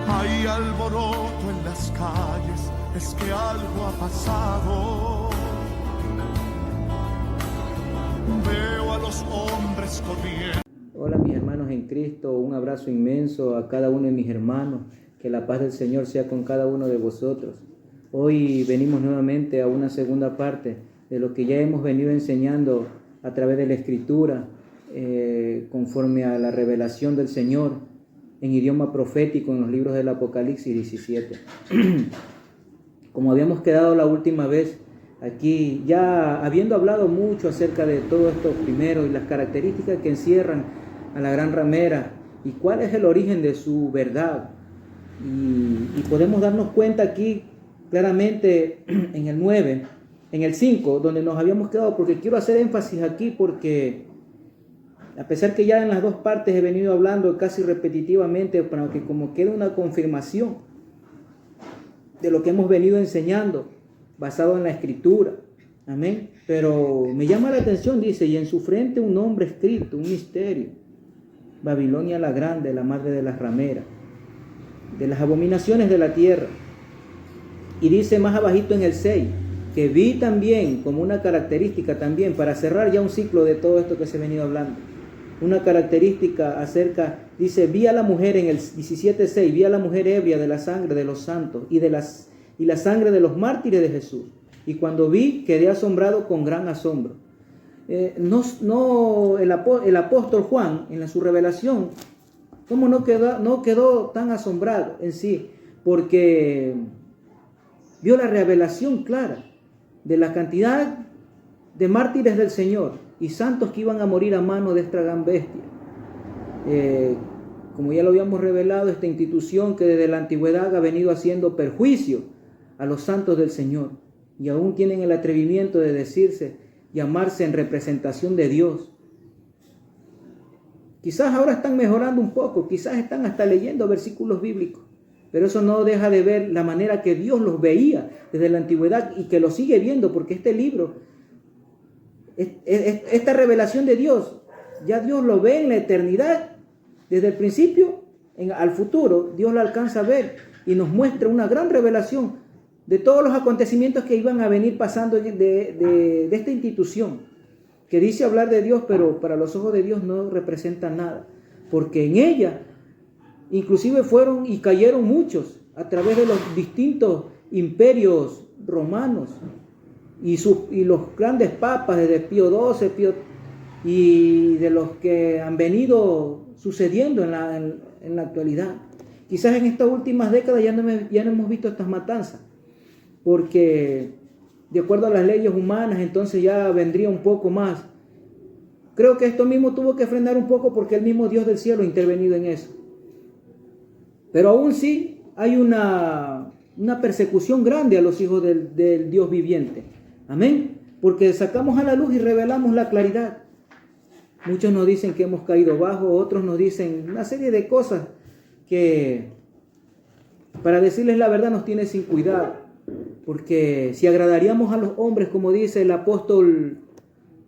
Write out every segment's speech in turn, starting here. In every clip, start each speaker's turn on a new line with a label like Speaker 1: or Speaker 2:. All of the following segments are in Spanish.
Speaker 1: Hay alboroto en las calles, es que algo ha pasado. Veo a los hombres corriendo.
Speaker 2: Hola mis hermanos en Cristo, un abrazo inmenso a cada uno de mis hermanos. Que la paz del Señor sea con cada uno de vosotros. Hoy venimos nuevamente a una segunda parte de lo que ya hemos venido enseñando a través de la Escritura, conforme a la revelación del Señor en idioma profético en los libros del Apocalipsis 17. Como habíamos quedado la última vez, aquí ya habiendo hablado mucho acerca de todo esto primero y las características que encierran a la gran ramera y cuál es el origen de su verdad. Y podemos darnos cuenta aquí claramente en el 9, en el 5, donde nos habíamos quedado, porque quiero hacer énfasis aquí porque a pesar que ya en las dos partes he venido hablando casi repetitivamente, para que como quede una confirmación de lo que hemos venido enseñando, basado en la Escritura. Amén. Pero me llama la atención, dice, y en su frente un nombre escrito, un misterio. Babilonia la grande, la madre de las rameras, de las abominaciones de la tierra. Y dice más abajito en el 6, que vi también como una característica también, para cerrar ya un ciclo de todo esto que se ha venido hablando, una característica acerca, dice, vi a la mujer en el 17:6, vi a la mujer ebria de la sangre de los santos y la sangre de los mártires de Jesús. Y cuando vi, quedé asombrado con gran asombro. El apóstol Juan, en su revelación, ¿cómo no quedó tan asombrado en sí? Porque vio la revelación clara de la cantidad de mártires del Señor y santos que iban a morir a mano de esta gran bestia. Como ya lo habíamos revelado, esta institución que desde la antigüedad ha venido haciendo perjuicio a los santos del Señor, y aún tienen el atrevimiento de llamarse en representación de Dios. Quizás ahora están mejorando un poco, quizás están hasta leyendo versículos bíblicos, pero eso no deja de ver la manera que Dios los veía desde la antigüedad y que lo sigue viendo, porque este libro, esta revelación de Dios, ya Dios lo ve en la eternidad, desde el principio al futuro, Dios lo alcanza a ver y nos muestra una gran revelación de todos los acontecimientos que iban a venir pasando de esta institución, que dice hablar de Dios, pero para los ojos de Dios no representa nada, porque en ella inclusive fueron y cayeron muchos a través de los distintos imperios romanos y los grandes papas, desde Pío XII, y de los que han venido sucediendo en la actualidad. Quizás en estas últimas décadas ya no hemos visto estas matanzas, porque de acuerdo a las leyes humanas, entonces ya vendría un poco más. Creo que esto mismo tuvo que frenar un poco porque el mismo Dios del cielo ha intervenido en eso. Pero aún sí hay una persecución grande a los hijos del Dios viviente. Amén. Porque sacamos a la luz y revelamos la claridad. Muchos nos dicen que hemos caído bajo, otros nos dicen una serie de cosas que, para decirles la verdad, nos tiene sin cuidado. Porque si agradaríamos a los hombres, como dice el apóstol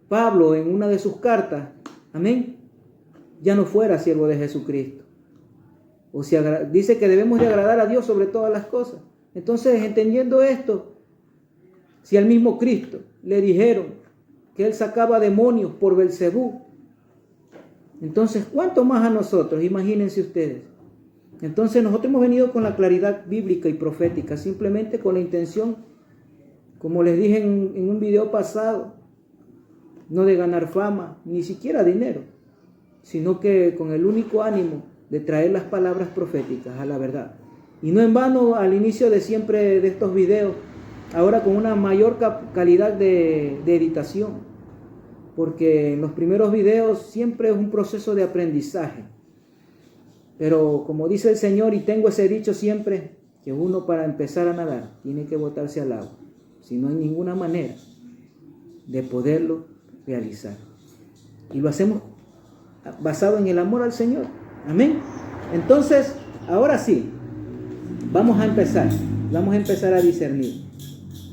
Speaker 2: Pablo en una de sus cartas, amén, ya no fuera siervo de Jesucristo. O si dice que debemos de agradar a Dios sobre todas las cosas. Entonces, entendiendo esto, si al mismo Cristo le dijeron que él sacaba demonios por Belcebú, entonces, ¿cuánto más a nosotros? Imagínense ustedes. Entonces, nosotros hemos venido con la claridad bíblica y profética, simplemente con la intención, como les dije en un video pasado, no de ganar fama, ni siquiera dinero, sino que con el único ánimo de traer las palabras proféticas a la verdad. Y no en vano, al inicio de siempre de estos videos, ahora con una mayor calidad de editación, porque en los primeros videos siempre es un proceso de aprendizaje. Pero como dice el Señor, y tengo ese dicho siempre, que uno para empezar a nadar tiene que botarse al agua, si no hay ninguna manera de poderlo realizar. Y lo hacemos basado en el amor al Señor. Amén. Entonces, ahora sí, vamos a empezar a discernir,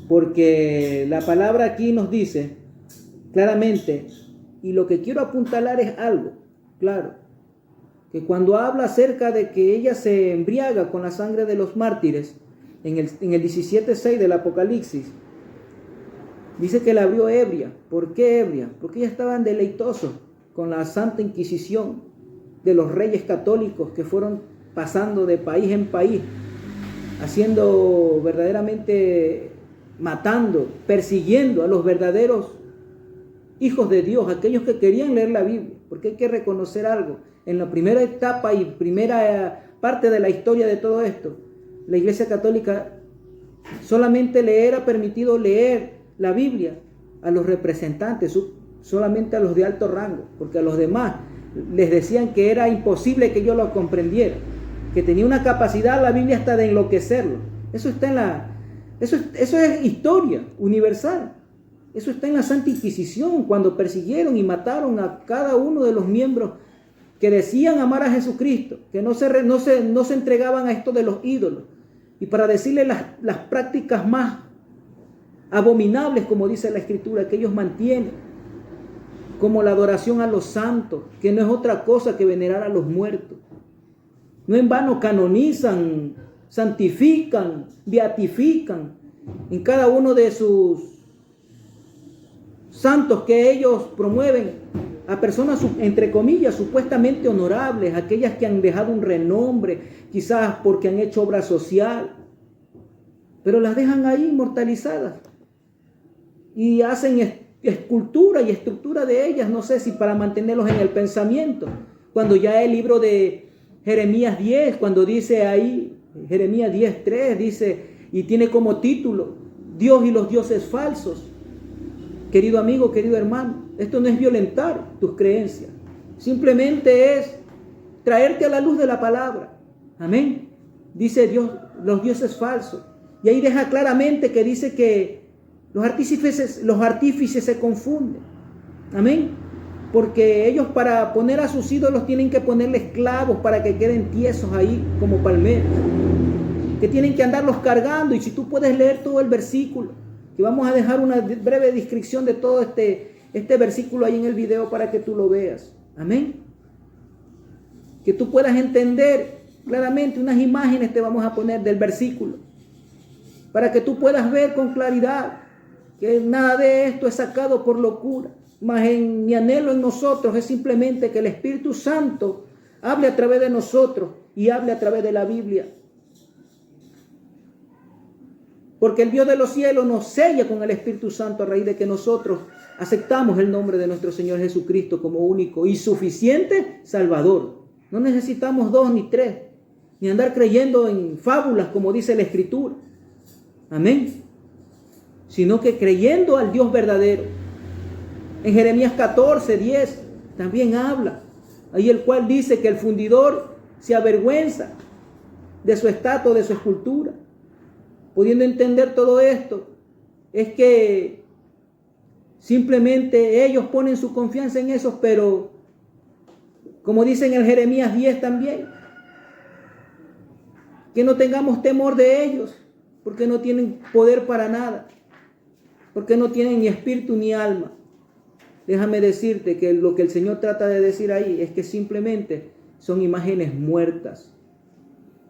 Speaker 2: porque la palabra aquí nos dice claramente, y lo que quiero apuntalar es algo claro, que cuando habla acerca de que ella se embriaga con la sangre de los mártires, en el 17:6 del Apocalipsis, dice que la abrió ebria. ¿Por qué ebria? Porque ellas estaban deleitosos con la Santa Inquisición de los reyes católicos que fueron pasando de país en país, haciendo verdaderamente, matando, persiguiendo a los verdaderos hijos de Dios, aquellos que querían leer la Biblia. Porque hay que reconocer algo. En la primera etapa y primera parte de la historia de todo esto, la Iglesia Católica solamente le era permitido leer la Biblia a los representantes, solamente a los de alto rango, porque a los demás les decían que era imposible que yo lo comprendiera, que tenía una capacidad la Biblia hasta de enloquecerlo. Eso es historia universal. Eso está en la Santa Inquisición, cuando persiguieron y mataron a cada uno de los miembros que decían amar a Jesucristo, que no se entregaban a esto de los ídolos. Y para decirle las prácticas más abominables, como dice la Escritura, que ellos mantienen, como la adoración a los santos, que no es otra cosa que venerar a los muertos. No en vano canonizan, santifican, beatifican en cada uno de sus santos que ellos promueven a personas, entre comillas, supuestamente honorables, aquellas que han dejado un renombre, quizás porque han hecho obra social, pero las dejan ahí inmortalizadas y hacen escultura y estructura de ellas, no sé si para mantenerlos en el pensamiento, cuando ya el libro de Jeremías 10, cuando dice ahí, Jeremías 10:3, dice, y tiene como título, Dios y los dioses falsos. Querido amigo, querido hermano, esto no es violentar tus creencias, simplemente es traerte a la luz de la palabra. Amén. Dice Dios, los dioses falsos. Y ahí deja claramente que dice que los artífices se confunden. Amén. Porque ellos, para poner a sus ídolos, tienen que ponerles clavos para que queden tiesos ahí como palmeras, que tienen que andarlos cargando. Y si tú puedes leer todo el versículo, que vamos a dejar una breve descripción de todo este versículo ahí en el video para que tú lo veas. Amén. Que tú puedas entender claramente, unas imágenes te vamos a poner del versículo, para que tú puedas ver con claridad que nada de esto es sacado por locura. Mas mi anhelo en nosotros es simplemente que el Espíritu Santo hable a través de nosotros y hable a través de la Biblia. Porque el Dios de los cielos nos sella con el Espíritu Santo a raíz de que nosotros aceptamos el nombre de nuestro Señor Jesucristo como único y suficiente Salvador. No necesitamos 2 ni 3, ni andar creyendo en fábulas como dice la Escritura. Amén. Sino que creyendo al Dios verdadero. En Jeremías 14:10 también habla, ahí el cual dice que el fundidor se avergüenza de su estatua, de su escultura. Pudiendo entender todo esto, es que simplemente ellos ponen su confianza en eso, pero como dice en el Jeremías 10 también, que no tengamos temor de ellos, porque no tienen poder para nada, porque no tienen ni espíritu ni alma. Déjame decirte que lo que el Señor trata de decir ahí es que simplemente son imágenes muertas.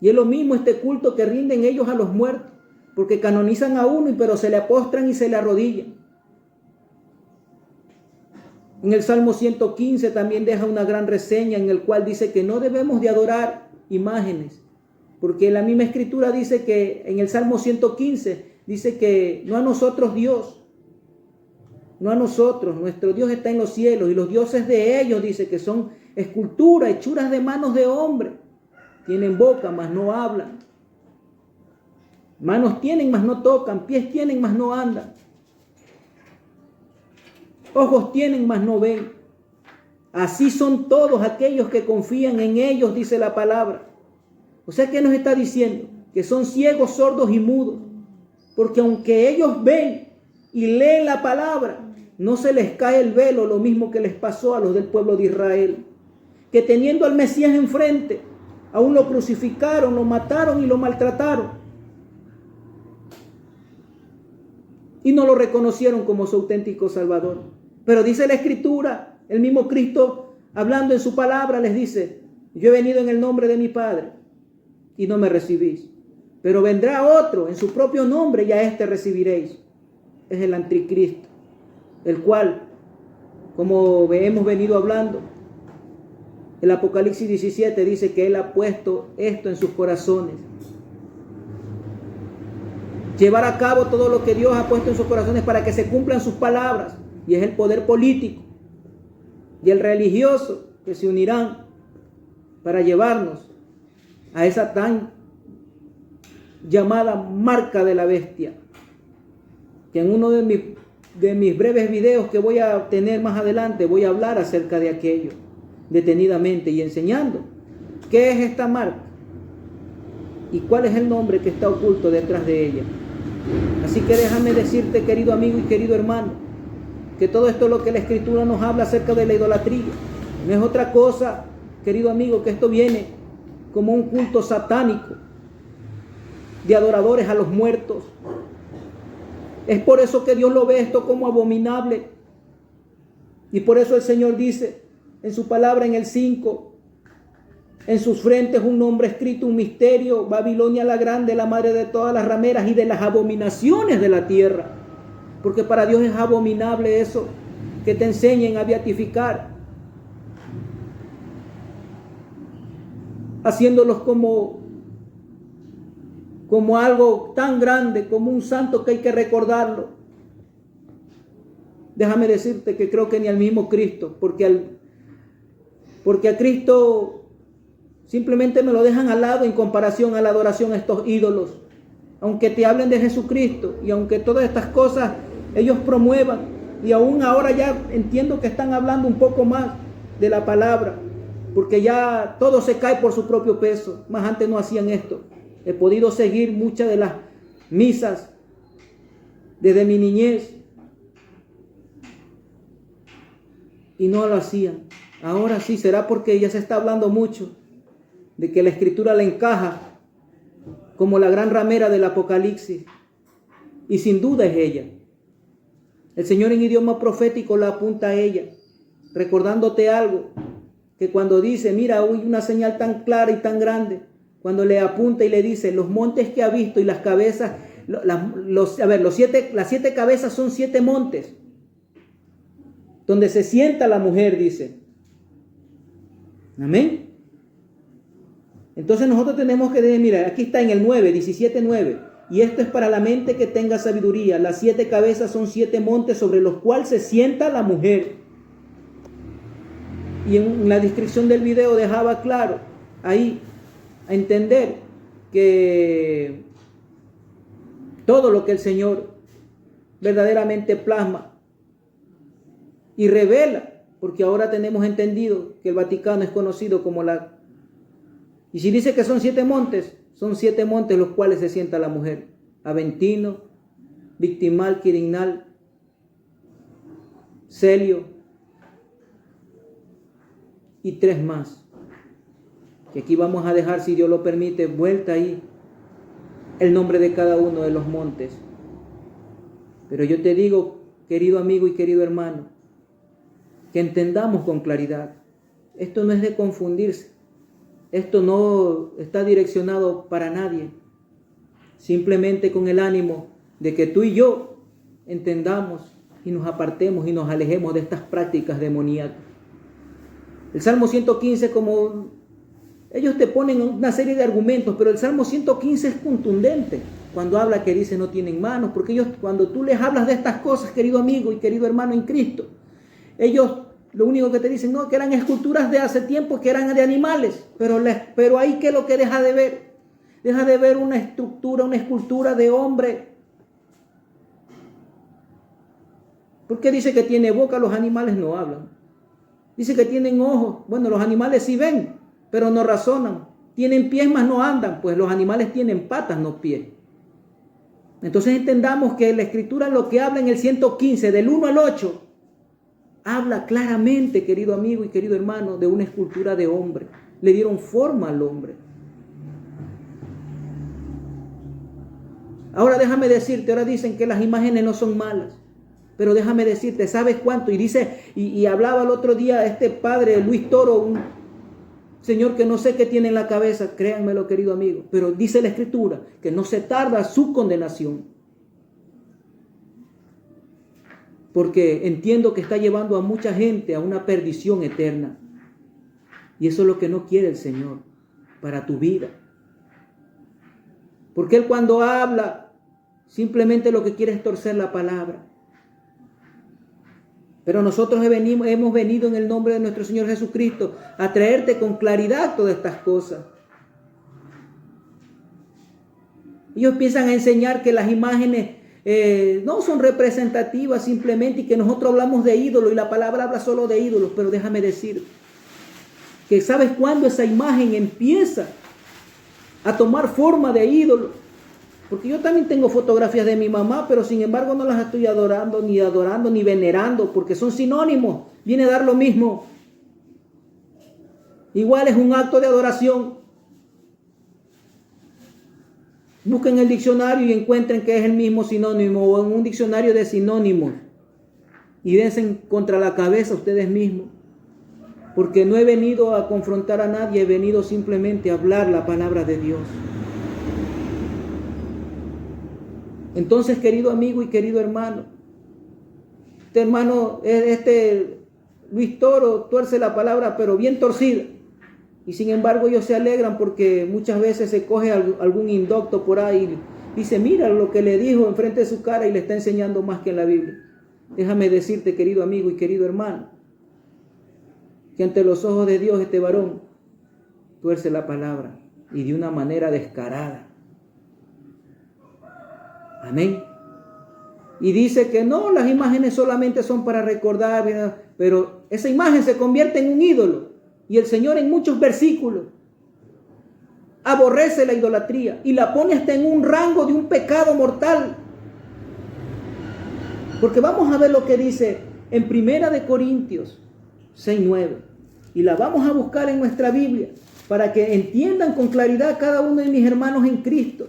Speaker 2: Y es lo mismo este culto que rinden ellos a los muertos, porque canonizan a uno, pero se le apostran y se le arrodillan. En el Salmo 115 también deja una gran reseña en el cual dice que no debemos de adorar imágenes, porque la misma Escritura dice que en el Salmo 115 dice que no a nosotros Dios, no a nosotros, nuestro Dios está en los cielos y los dioses de ellos dice que son esculturas, hechuras de manos de hombre. Tienen boca, mas no hablan. Manos tienen, mas no tocan. Pies tienen, mas no andan. Ojos tienen, mas no ven. Así son todos aquellos que confían en ellos, dice la palabra. O sea, ¿qué nos está diciendo? Que son ciegos, sordos y mudos. Porque aunque ellos ven y leen la palabra, no se les cae el velo, lo mismo que les pasó a los del pueblo de Israel, que teniendo al Mesías enfrente, aún lo crucificaron, lo mataron y lo maltrataron. Y no lo reconocieron como su auténtico Salvador. Pero dice la Escritura, el mismo Cristo, hablando en su palabra, les dice, Yo he venido en el nombre de mi Padre y no me recibís. Pero vendrá otro en su propio nombre y a este recibiréis. Es el anticristo, el cual, como hemos venido hablando, el Apocalipsis 17 dice que Él ha puesto esto en sus corazones. Llevar a cabo todo lo que Dios ha puesto en sus corazones para que se cumplan sus palabras. Y es el poder político y el religioso que se unirán para llevarnos a esa tan llamada marca de la bestia. Que en uno de mis breves videos que voy a tener más adelante voy a hablar acerca de aquello detenidamente y enseñando qué es esta marca y cuál es el nombre que está oculto detrás de ella. Así que déjame decirte, querido amigo y querido hermano, que todo esto es lo que la Escritura nos habla acerca de la idolatría. No es otra cosa, querido amigo, que esto viene como un culto satánico de adoradores a los muertos. Es por eso que Dios lo ve esto como abominable. Y por eso el Señor dice en su palabra en el 5, en sus frentes un nombre escrito, un misterio, Babilonia la grande, la madre de todas las rameras y de las abominaciones de la tierra. Porque para Dios es abominable eso, que te enseñen a beatificar, haciéndolos como algo tan grande, como un santo que hay que recordarlo. Déjame decirte que creo que ni al mismo Cristo, porque a Cristo simplemente me lo dejan al lado en comparación a la adoración a estos ídolos. Aunque te hablen de Jesucristo y aunque todas estas cosas ellos promuevan, y aún ahora ya entiendo que están hablando un poco más de la palabra, porque ya todo se cae por su propio peso. Más antes no hacían esto. He podido seguir muchas de las misas desde mi niñez y no lo hacían. Ahora sí, será porque ya se está hablando mucho de que la Escritura le encaja como la gran ramera del Apocalipsis, y sin duda es ella. El Señor en idioma profético la apunta a ella, recordándote algo, que cuando dice, mira, hay una señal tan clara y tan grande, cuando le apunta y le dice, los montes que ha visto y las cabezas, las 7 cabezas son 7 montes, donde se sienta la mujer, dice. Amén. Entonces nosotros tenemos que decir, mira, aquí está en el 9, 17:9. Y esto es para la mente que tenga sabiduría. Las 7 cabezas son 7 montes sobre los cuales se sienta la mujer. Y en la descripción del video dejaba claro ahí a entender que todo lo que el Señor verdaderamente plasma y revela, porque ahora tenemos entendido que el Vaticano es conocido como la... Y si dice que son 7 montes, son 7 montes los cuales se sienta la mujer: Aventino, Victimal, Quirinal, Celio y 3 más. Que aquí vamos a dejar, si Dios lo permite, vuelta ahí el nombre de cada uno de los montes. Pero yo te digo, querido amigo y querido hermano, que entendamos con claridad. Esto no es de confundirse. Esto no está direccionado para nadie. Simplemente con el ánimo de que tú y yo entendamos y nos apartemos y nos alejemos de estas prácticas demoníacas. El Salmo 115, como ellos te ponen una serie de argumentos, pero el Salmo 115 es contundente cuando habla que dice no tienen manos, porque ellos, cuando tú les hablas de estas cosas, querido amigo y querido hermano en Cristo, ellos lo único que te dicen, no, que eran esculturas de hace tiempo, que eran de animales, pero ahí que lo que deja de ver una estructura, una escultura de hombre. Porque dice que tiene boca, los animales no hablan. Dice que tienen ojos, bueno, los animales sí ven, pero no razonan. Tienen pies, mas no andan, pues los animales tienen patas, no pies. Entonces entendamos que la Escritura lo que habla en el 115, del 1 al 8, habla claramente, querido amigo y querido hermano, de una escultura de hombre. Le dieron forma al hombre. Ahora déjame decirte, ahora dicen que las imágenes no son malas, pero déjame decirte, ¿sabes cuánto? Y dice, y hablaba el otro día este padre Luis Toro, Señor, que no sé qué tiene en la cabeza, créanmelo, querido amigo, pero dice la Escritura que no se tarda su condenación. Porque entiendo que está llevando a mucha gente a una perdición eterna. Y eso es lo que no quiere el Señor para tu vida. Porque Él cuando habla, simplemente lo que quiere es torcer la palabra. Pero nosotros hemos venido en el nombre de nuestro Señor Jesucristo a traerte con claridad todas estas cosas. Ellos piensan a enseñar que las imágenes no son representativas simplemente y que nosotros hablamos de ídolos y la palabra habla solo de ídolos. Pero déjame decir que ¿sabes cuándo esa imagen empieza a tomar forma de ídolo? Porque yo también tengo fotografías de mi mamá, pero sin embargo no las estoy adorando, ni venerando, porque son sinónimos. Viene a dar lo mismo. Igual es un acto de adoración. Busquen el diccionario y encuentren que es el mismo sinónimo o en un diccionario de sinónimos. Y dense contra la cabeza ustedes mismos. Porque no he venido a confrontar a nadie, he venido simplemente a hablar la palabra de Dios. Entonces, querido amigo y querido hermano, este Luis Toro tuerce la palabra, pero bien torcida. Y sin embargo ellos se alegran porque muchas veces se coge algún indocto por ahí y dice, mira lo que le dijo enfrente de su cara y le está enseñando más que en la Biblia. Déjame decirte, querido amigo y querido hermano, que ante los ojos de Dios este varón tuerce la palabra y de una manera descarada. Amén. Y dice que no, las imágenes solamente son para recordar, pero esa imagen se convierte en un ídolo. Y el Señor en muchos versículos aborrece la idolatría y la pone hasta en un rango de un pecado mortal. Porque vamos a ver lo que dice en 1 Corintios 6:9. Y la vamos a buscar en nuestra Biblia para que entiendan con claridad cada uno de mis hermanos en Cristo.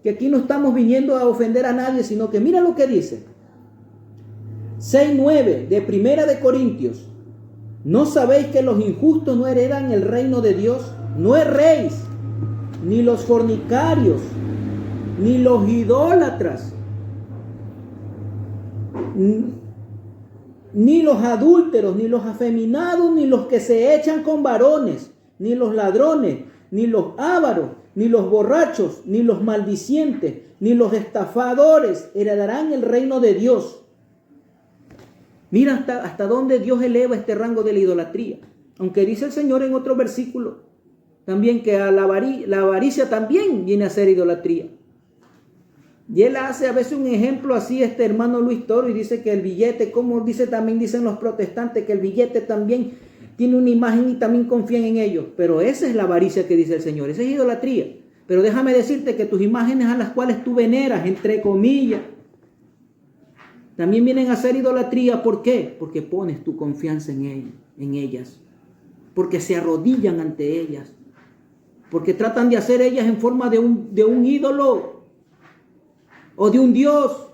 Speaker 2: Que aquí no estamos viniendo a ofender a nadie, sino que mira lo que dice. 6:9 de 1 Corintios. ¿No sabéis que los injustos no heredan el reino de Dios? No erréis, ni los fornicarios, ni los idólatras, ni los adúlteros, ni los afeminados, ni los que se echan con varones, ni los ladrones, ni los ávaros, ni los borrachos, ni los maldicientes, ni los estafadores heredarán el reino de Dios. Mira hasta dónde Dios eleva este rango de la idolatría. Aunque dice el Señor en otro versículo también que a la avaricia también viene a ser idolatría. Y él hace a veces un ejemplo así, este hermano Luis Toro, y dice que el billete, como también dicen los protestantes, que el billete también tiene una imagen y también confían en ellos. Pero esa es la avaricia que dice el Señor, esa es idolatría. Pero déjame decirte que tus imágenes a las cuales tú veneras, entre comillas, también vienen a ser idolatría. ¿Por qué? Porque pones tu confianza en ellas. Porque se arrodillan ante ellas. Porque tratan de hacer ellas en forma de un ídolo o de un Dios.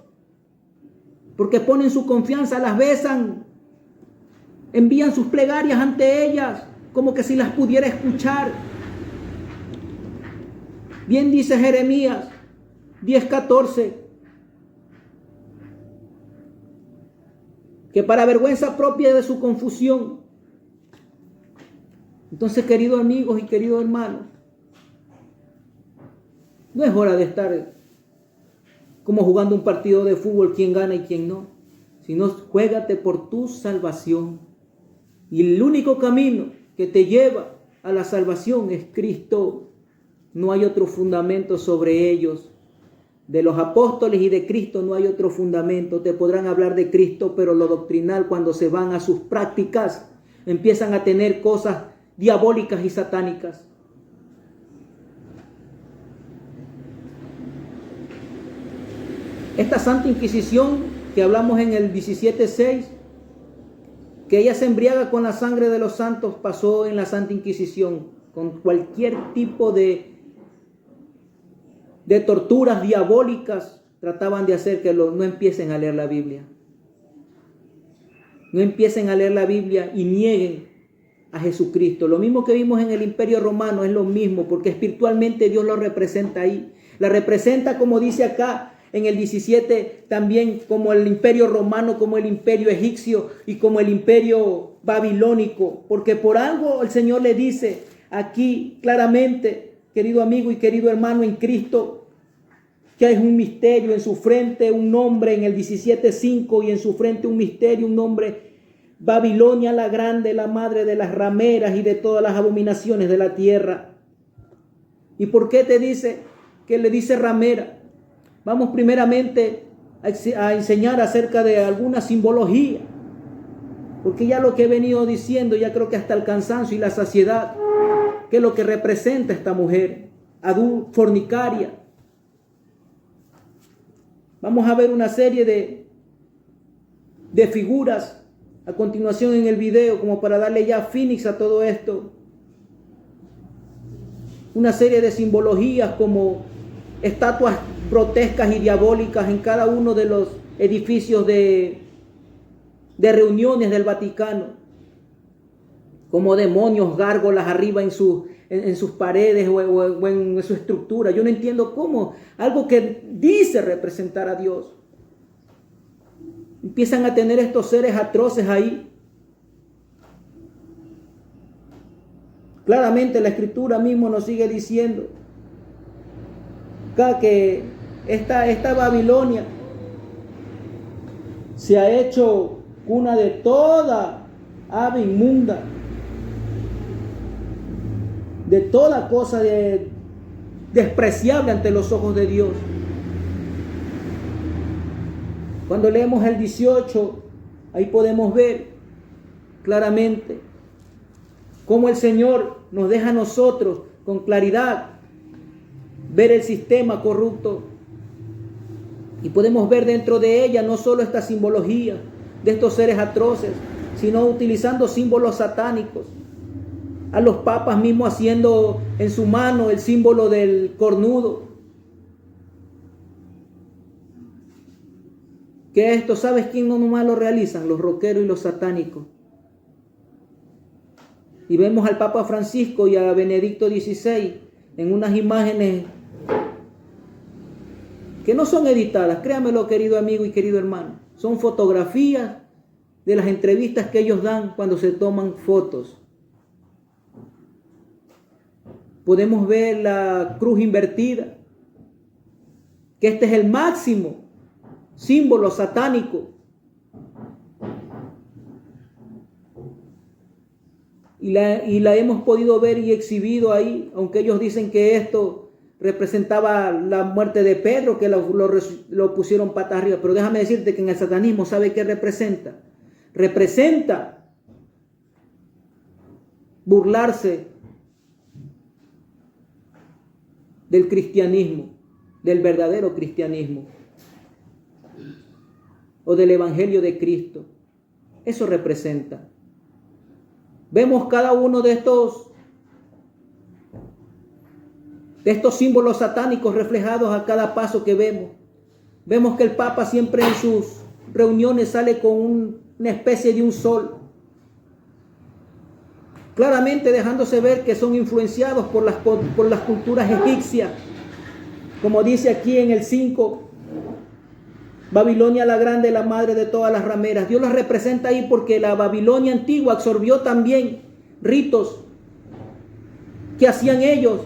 Speaker 2: Porque ponen su confianza, las besan, envían sus plegarias ante ellas, como que si las pudiera escuchar. Bien dice Jeremías 10:14. Que para vergüenza propia de su confusión. Entonces, queridos amigos y queridos hermanos, no es hora de estar como jugando un partido de fútbol, quién gana y quién no, sino juégate por tu salvación. Y el único camino que te lleva a la salvación es Cristo. No hay otro fundamento sobre ellos. De los apóstoles y de Cristo no hay otro fundamento. Te podrán hablar de Cristo, pero lo doctrinal, cuando se van a sus prácticas, empiezan a tener cosas diabólicas y satánicas. Esta Santa Inquisición que hablamos en el 17:6, que ella se embriaga con la sangre de los santos, pasó en la Santa Inquisición con cualquier tipo de torturas diabólicas. Trataban de hacer que no empiecen a leer la Biblia. No empiecen a leer la Biblia y nieguen a Jesucristo. Lo mismo que vimos en el Imperio Romano es lo mismo, porque espiritualmente Dios lo representa ahí. La representa, como dice acá en el 17, también como el Imperio Romano, como el Imperio Egipcio y como el Imperio Babilónico. Porque por algo el Señor le dice aquí claramente, querido amigo y querido hermano en Cristo, que hay un misterio en su frente, un nombre en el 17:5, y en su frente un misterio, un nombre: Babilonia la grande, la madre de las rameras y de todas las abominaciones de la tierra. ¿Y por qué te dice que le dice ramera? Vamos primeramente a enseñar acerca de alguna simbología, porque ya lo que he venido diciendo, ya creo que hasta el cansancio y la saciedad, que es lo que representa esta mujer fornicaria. Vamos a ver una serie de figuras a continuación en el video, como para darle ya finish a todo esto. Una serie de simbologías como estatuas grotescas y diabólicas en cada uno de los edificios de reuniones del Vaticano, como demonios, gárgolas arriba en sus paredes o en su estructura. Yo no entiendo cómo algo que dice representar a Dios, empiezan a tener estos seres atroces ahí. Claramente la Escritura mismo nos sigue diciendo acá que esta Babilonia se ha hecho cuna de toda ave inmunda, de toda cosa despreciable ante los ojos de Dios. Cuando leemos el 18, ahí podemos ver claramente cómo el Señor nos deja a nosotros con claridad ver el sistema corrupto. Y podemos ver dentro de ella no solo esta simbología de estos seres atroces, sino utilizando símbolos satánicos. A los papas mismos haciendo en su mano el símbolo del cornudo. Que esto, ¿sabes quién no nomás lo realizan? Los rockeros y los satánicos. Y vemos al Papa Francisco y a Benedicto XVI en unas imágenes que no son editadas, créamelo, querido amigo y querido hermano. Son fotografías de las entrevistas que ellos dan cuando se toman fotos. Podemos ver la cruz invertida, que este es el máximo símbolo satánico. Y la hemos podido ver y exhibido ahí, aunque ellos dicen que esto representaba la muerte de Pedro, que lo pusieron patas arriba. Pero déjame decirte que en el satanismo, ¿sabe qué representa? Representa burlarse del cristianismo, del verdadero cristianismo, o del evangelio de Cristo. Eso representa. Vemos cada uno de estos símbolos satánicos reflejados a cada paso que vemos. Vemos que el Papa siempre en sus reuniones sale con una especie de un sol, claramente dejándose ver que son influenciados por las culturas egipcias. Como dice aquí en el 5, Babilonia la grande, la madre de todas las rameras. Dios las representa ahí porque la Babilonia antigua absorbió también ritos que hacían ellos.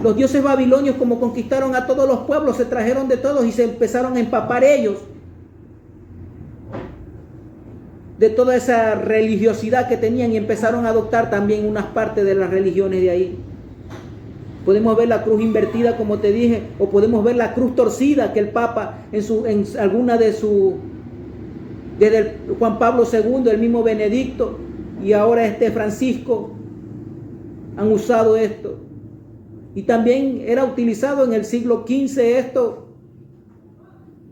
Speaker 2: Los dioses babilonios, como conquistaron a todos los pueblos, se trajeron de todos y se empezaron a empapar ellos de toda esa religiosidad que tenían y empezaron a adoptar también unas partes de las religiones de ahí. Podemos ver la cruz invertida, como te dije, o podemos ver la cruz torcida que el Papa en alguna desde Juan Pablo II, el mismo Benedicto y ahora Francisco han usado esto. Y también era utilizado en el siglo XV esto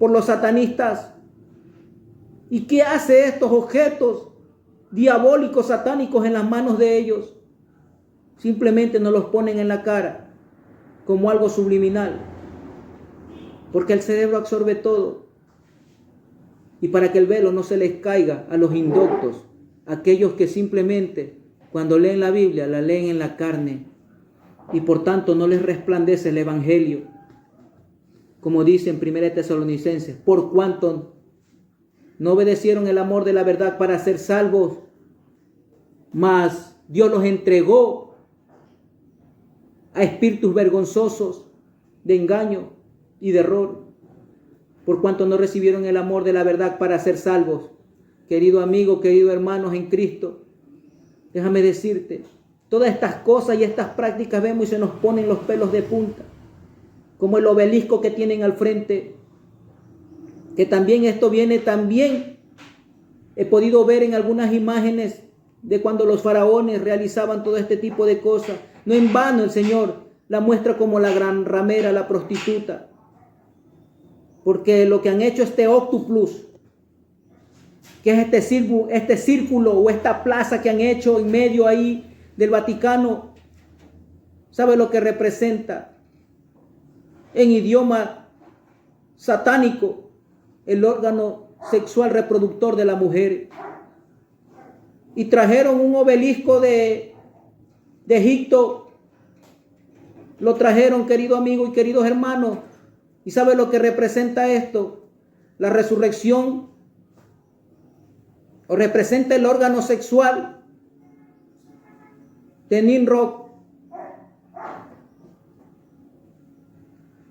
Speaker 2: por los satanistas. ¿Y qué hace estos objetos diabólicos, satánicos en las manos de ellos? Simplemente nos los ponen en la cara como algo subliminal, porque el cerebro absorbe todo. Y para que el velo no se les caiga a los indoctos, aquellos que simplemente cuando leen la Biblia la leen en la carne y por tanto no les resplandece el Evangelio, como dice en 1 Tesalonicenses, por cuanto no obedecieron el amor de la verdad para ser salvos, mas Dios los entregó a espíritus vergonzosos de engaño y de error, por cuanto no recibieron el amor de la verdad para ser salvos. Querido amigo, querido hermanos en Cristo, déjame decirte, todas estas cosas y estas prácticas vemos y se nos ponen los pelos de punta, como el obelisco que tienen al frente, que también esto viene, también he podido ver en algunas imágenes de cuando los faraones realizaban todo este tipo de cosas. No en vano el Señor la muestra como la gran ramera, la prostituta, porque lo que han hecho este octuplus, que es este círculo o esta plaza que han hecho en medio ahí del Vaticano, ¿sabe lo que representa? En idioma satánico, el órgano sexual reproductor de la mujer. Y trajeron un obelisco de Egipto, lo trajeron, querido amigo y queridos hermanos, y ¿sabe lo que representa esto? La resurrección, o representa el órgano sexual de Nimrod,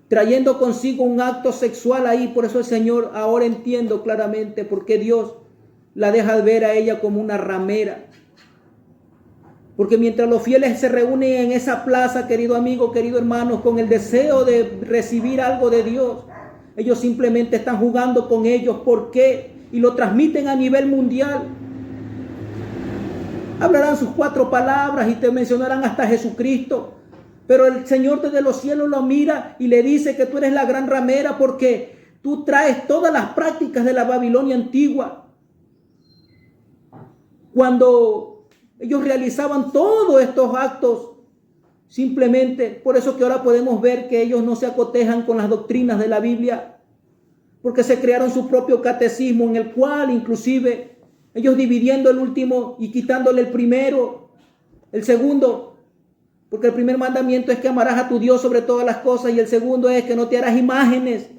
Speaker 2: trayendo consigo un acto sexual ahí. Por eso el Señor, ahora entiendo claramente por qué Dios la deja ver a ella como una ramera. Porque mientras los fieles se reúnen en esa plaza, querido amigo, querido hermano, con el deseo de recibir algo de Dios, ellos simplemente están jugando con ellos. ¿Por qué? Y lo transmiten a nivel mundial. Hablarán sus 4 palabras y te mencionarán hasta Jesucristo. Pero el Señor desde los cielos lo mira y le dice que tú eres la gran ramera porque tú traes todas las prácticas de la Babilonia antigua. Cuando ellos realizaban todos estos actos, simplemente, por eso que ahora podemos ver que ellos no se acotejan con las doctrinas de la Biblia, porque se crearon su propio catecismo en el cual inclusive ellos dividiendo el último y quitándole el primero, el segundo, porque el primer mandamiento es que amarás a tu Dios sobre todas las cosas y el segundo es que no te harás imágenes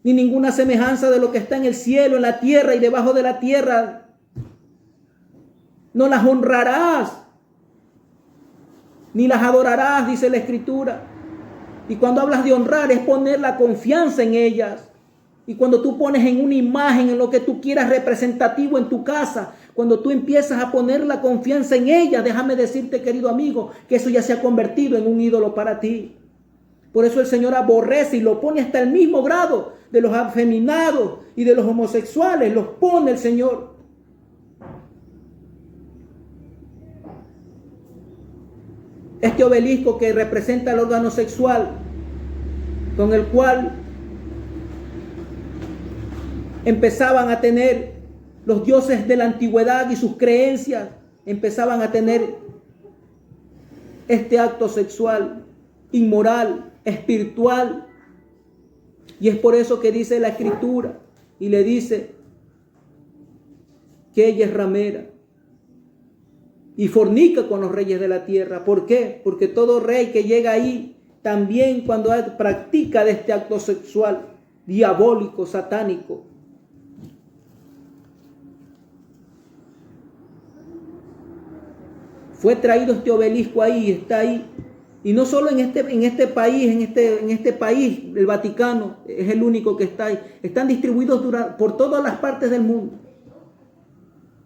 Speaker 2: ni ninguna semejanza de lo que está en el cielo, en la tierra y debajo de la tierra. No las honrarás ni las adorarás, dice la Escritura. Y cuando hablas de honrar es poner la confianza en ellas. Y cuando tú pones en una imagen, en lo que tú quieras representativo en tu casa, cuando tú empiezas a poner la confianza en ella, déjame decirte, querido amigo, que eso ya se ha convertido en un ídolo para ti. Por eso el Señor aborrece y lo pone hasta el mismo grado de los afeminados y de los homosexuales. Los pone el Señor. Este obelisco que representa el órgano sexual, con el cual empezaban a tener los dioses de la antigüedad y sus creencias, empezaban a tener este acto sexual inmoral, espiritual. Y es por eso que dice la Escritura y le dice que ella es ramera y fornica con los reyes de la tierra. ¿Por qué? Porque todo rey que llega ahí, también cuando practica de este acto sexual diabólico, satánico, fue traído este obelisco ahí, está ahí. Y no solo en este país, el Vaticano es el único que está ahí. Están distribuidos por todas las partes del mundo.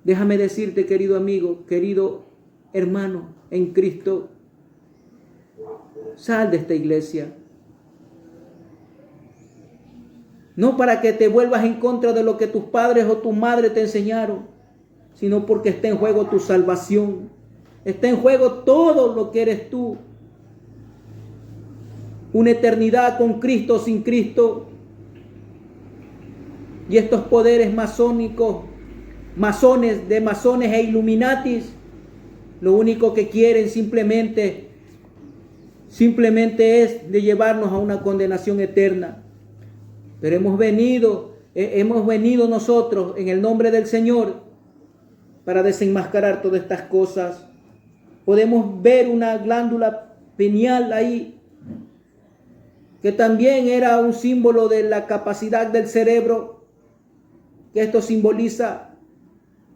Speaker 2: Déjame decirte, querido amigo, querido hermano en Cristo, sal de esta iglesia. No para que te vuelvas en contra de lo que tus padres o tu madre te enseñaron, sino porque está en juego tu salvación. Está en juego todo lo que eres tú. Una eternidad con Cristo o sin Cristo. Y estos poderes masónicos, masones e illuminatis, lo único que quieren simplemente es de llevarnos a una condenación eterna. Pero hemos venido nosotros en el nombre del Señor para desenmascarar todas estas cosas. Podemos ver una glándula pineal ahí, que también era un símbolo de la capacidad del cerebro, que esto simboliza,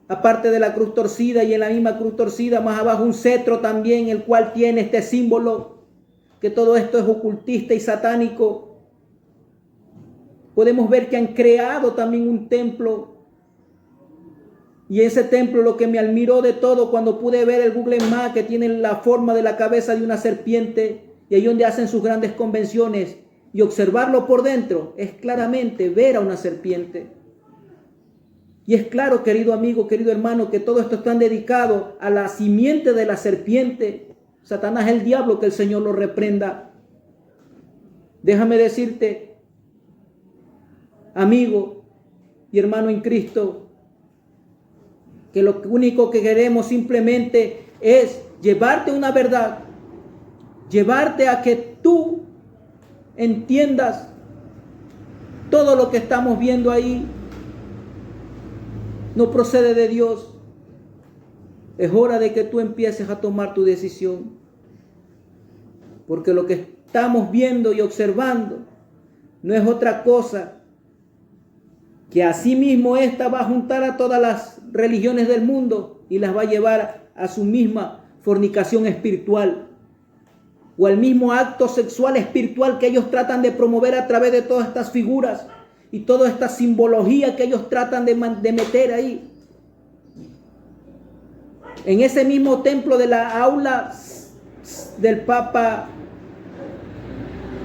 Speaker 2: aparte de la cruz torcida, y en la misma cruz torcida, más abajo un cetro también, el cual tiene este símbolo, que todo esto es ocultista y satánico. Podemos ver que han creado también un templo, y ese templo, lo que me admiró de todo cuando pude ver el Google Maps, que tiene la forma de la cabeza de una serpiente, y ahí donde hacen sus grandes convenciones, y observarlo por dentro, es claramente ver a una serpiente. Y es claro, querido amigo, querido hermano, que todo esto está dedicado a la simiente de la serpiente. Satanás es el diablo, que el Señor lo reprenda. Déjame decirte, amigo y hermano en Cristo, que lo único que queremos simplemente es llevarte una verdad, llevarte a que tú entiendas todo lo que estamos viendo ahí no procede de Dios. Es hora de que tú empieces a tomar tu decisión, porque lo que estamos viendo y observando no es otra cosa que asimismo esta va a juntar a todas las religiones del mundo y las va a llevar a su misma fornicación espiritual, o al mismo acto sexual espiritual que ellos tratan de promover a través de todas estas figuras y toda esta simbología que ellos tratan de meter ahí. En ese mismo templo de la aula del Papa,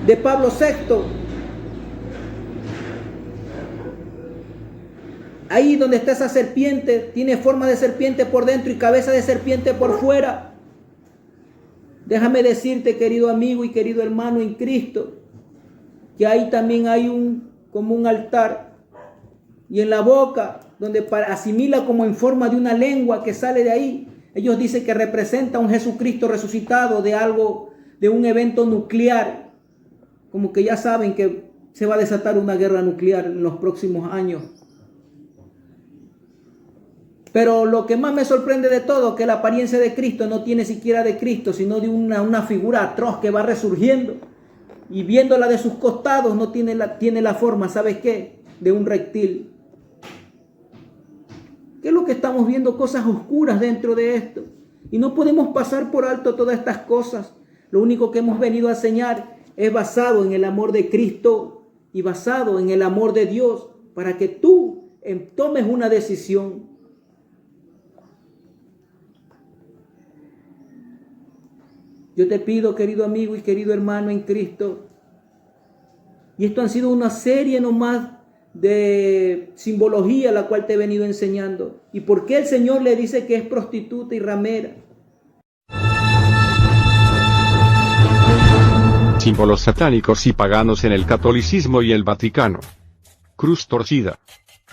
Speaker 2: de Pablo VI, ahí donde está esa serpiente, tiene forma de serpiente por dentro y cabeza de serpiente por fuera. Déjame decirte, querido amigo y querido hermano en Cristo, que ahí también hay como un altar, y en la boca, donde asimila como en forma de una lengua que sale de ahí. Ellos dicen que representa a un Jesucristo resucitado de un evento nuclear, como que ya saben que se va a desatar una guerra nuclear en los próximos años. Pero lo que más me sorprende de todo, que la apariencia de Cristo no tiene siquiera de Cristo, sino de una figura atroz que va resurgiendo. Y viéndola de sus costados, no tiene la forma, ¿sabes qué? De un reptil. ¿Qué es lo que estamos viendo? Cosas oscuras dentro de esto. Y no podemos pasar por alto todas estas cosas. Lo único que hemos venido a enseñar es basado en el amor de Cristo y basado en el amor de Dios, para que tú tomes una decisión. Yo te pido, querido amigo y querido hermano en Cristo, y esto han sido una serie nomás de simbología la cual te he venido enseñando. ¿Y por qué el Señor le dice que es prostituta y ramera?
Speaker 3: Símbolos satánicos y paganos en el catolicismo y el Vaticano. Cruz torcida.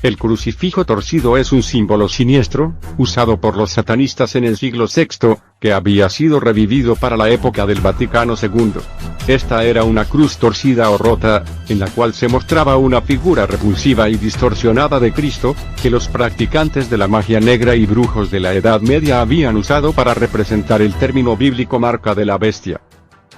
Speaker 3: El crucifijo torcido es un símbolo siniestro, usado por los satanistas en el siglo VI, que había sido revivido para la época del Vaticano II. Esta era una cruz torcida o rota, en la cual se mostraba una figura repulsiva y distorsionada de Cristo, que los practicantes de la magia negra y brujos de la Edad Media habían usado para representar el término bíblico marca de la bestia.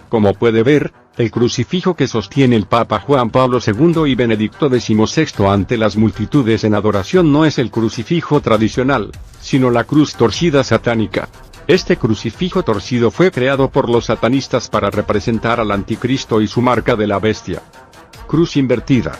Speaker 3: Como puede ver, el crucifijo que sostiene el Papa Juan Pablo II y Benedicto XVI ante las multitudes en adoración no es el crucifijo tradicional, sino la cruz torcida satánica. Este crucifijo torcido fue creado por los satanistas para representar al anticristo y su marca de la bestia. Cruz invertida.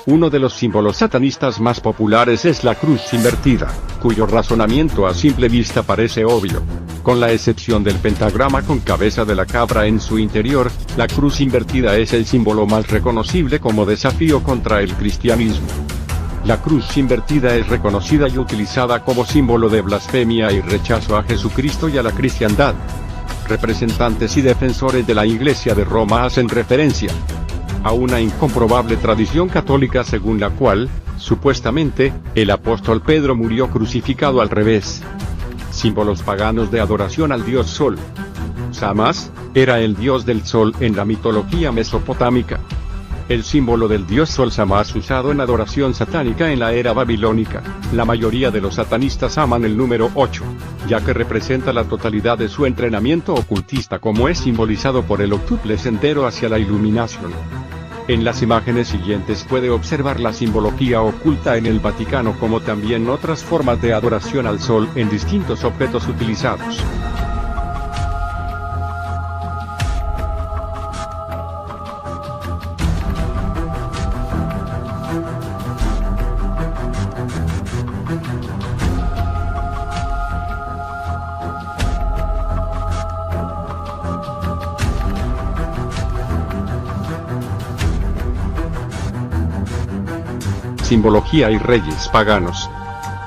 Speaker 3: Uno de los símbolos satanistas más populares es la cruz invertida, cuyo razonamiento a simple vista parece obvio. Con la excepción del pentagrama con cabeza de la cabra en su interior, la cruz invertida es el símbolo más reconocible como desafío contra el cristianismo. La cruz invertida es reconocida y utilizada como símbolo de blasfemia y rechazo a Jesucristo y a la cristiandad. Representantes y defensores de la Iglesia de Roma hacen referencia a una incomprobable tradición católica según la cual, supuestamente, el apóstol Pedro murió crucificado al revés. Símbolos paganos de adoración al dios Sol. Samas era el dios del sol en la mitología mesopotámica. El símbolo del dios Sol jamás usado en adoración satánica en la era babilónica. La mayoría de los satanistas aman el número 8, ya que representa la totalidad de su entrenamiento ocultista, como es simbolizado por el octuple sendero hacia la iluminación. En las imágenes siguientes puede observar la simbología oculta en el Vaticano, como también otras formas de adoración al Sol en distintos objetos utilizados. Simbología y reyes paganos.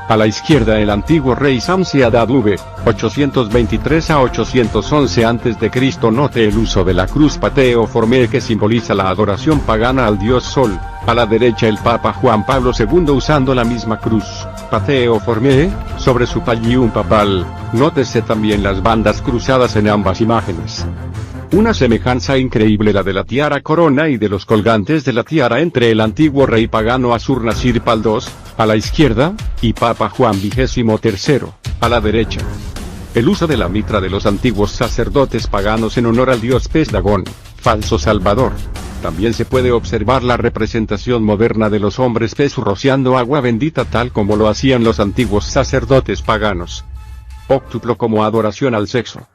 Speaker 3: A la izquierda el antiguo rey Samsi-Adad V, 823 a 811 a.C. Note el uso de la cruz pateo-formé que simboliza la adoración pagana al dios Sol. A la derecha el Papa Juan Pablo II usando la misma cruz pateo-formé sobre su pallium papal. Nótese también las bandas cruzadas en ambas imágenes. Una semejanza increíble la de la tiara corona y de los colgantes de la tiara entre el antiguo rey pagano Assur-Nasir-Pal II, a la izquierda, y Papa Juan XXIII, a la derecha. El uso de la mitra de los antiguos sacerdotes paganos en honor al dios pez Dagón, falso salvador. También se puede observar la representación moderna de los hombres pez rociando agua bendita tal como lo hacían los antiguos sacerdotes paganos. Óctuplo como adoración al sexo.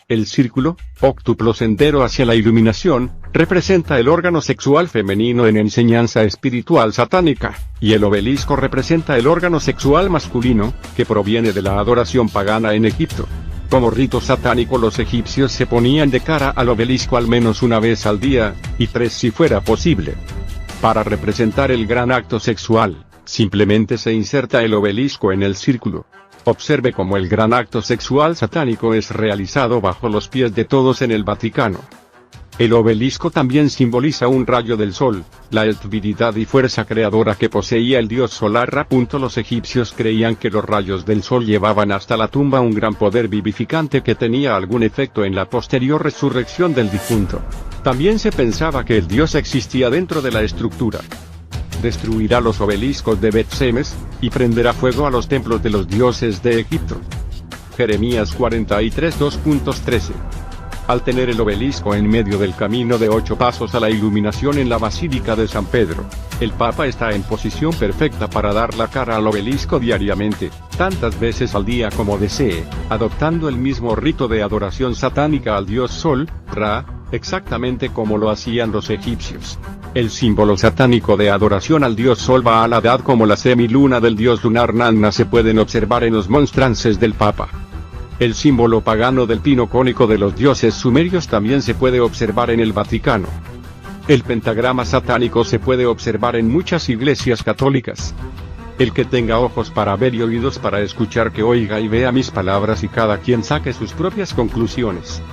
Speaker 3: El círculo, óctuplo sendero hacia la iluminación, representa el órgano sexual femenino en enseñanza espiritual satánica, y el obelisco representa el órgano sexual masculino, que proviene de la adoración pagana en Egipto. Como rito satánico los egipcios se ponían de cara al obelisco al menos una vez al día, y 3 si fuera posible. Para representar el gran acto sexual, simplemente se inserta el obelisco en el círculo. Observe cómo el gran acto sexual satánico es realizado bajo los pies de todos en el Vaticano. El obelisco también simboliza un rayo del sol, la divinidad y fuerza creadora que poseía el dios solar. Los egipcios creían que los rayos del sol llevaban hasta la tumba un gran poder vivificante que tenía algún efecto en la posterior resurrección del difunto. También se pensaba que el dios existía dentro de la estructura. Destruirá los obeliscos de Bet-Semes, y prenderá fuego a los templos de los dioses de Egipto. Jeremías 43 2.13. Al tener el obelisco en medio del camino de 8 pasos a la iluminación en la Basílica de San Pedro, el Papa está en posición perfecta para dar la cara al obelisco diariamente, tantas veces al día como desee, adoptando el mismo rito de adoración satánica al dios Sol, Ra, exactamente como lo hacían los egipcios. El símbolo satánico de adoración al dios Sol Baal-Hadad como la semiluna del dios lunar Nanna se pueden observar en los monstrances del Papa. El símbolo pagano del pino cónico de los dioses sumerios también se puede observar en el Vaticano. El pentagrama satánico se puede observar en muchas iglesias católicas. El que tenga ojos para ver y oídos para escuchar, que oiga y vea mis palabras y cada quien saque sus propias conclusiones.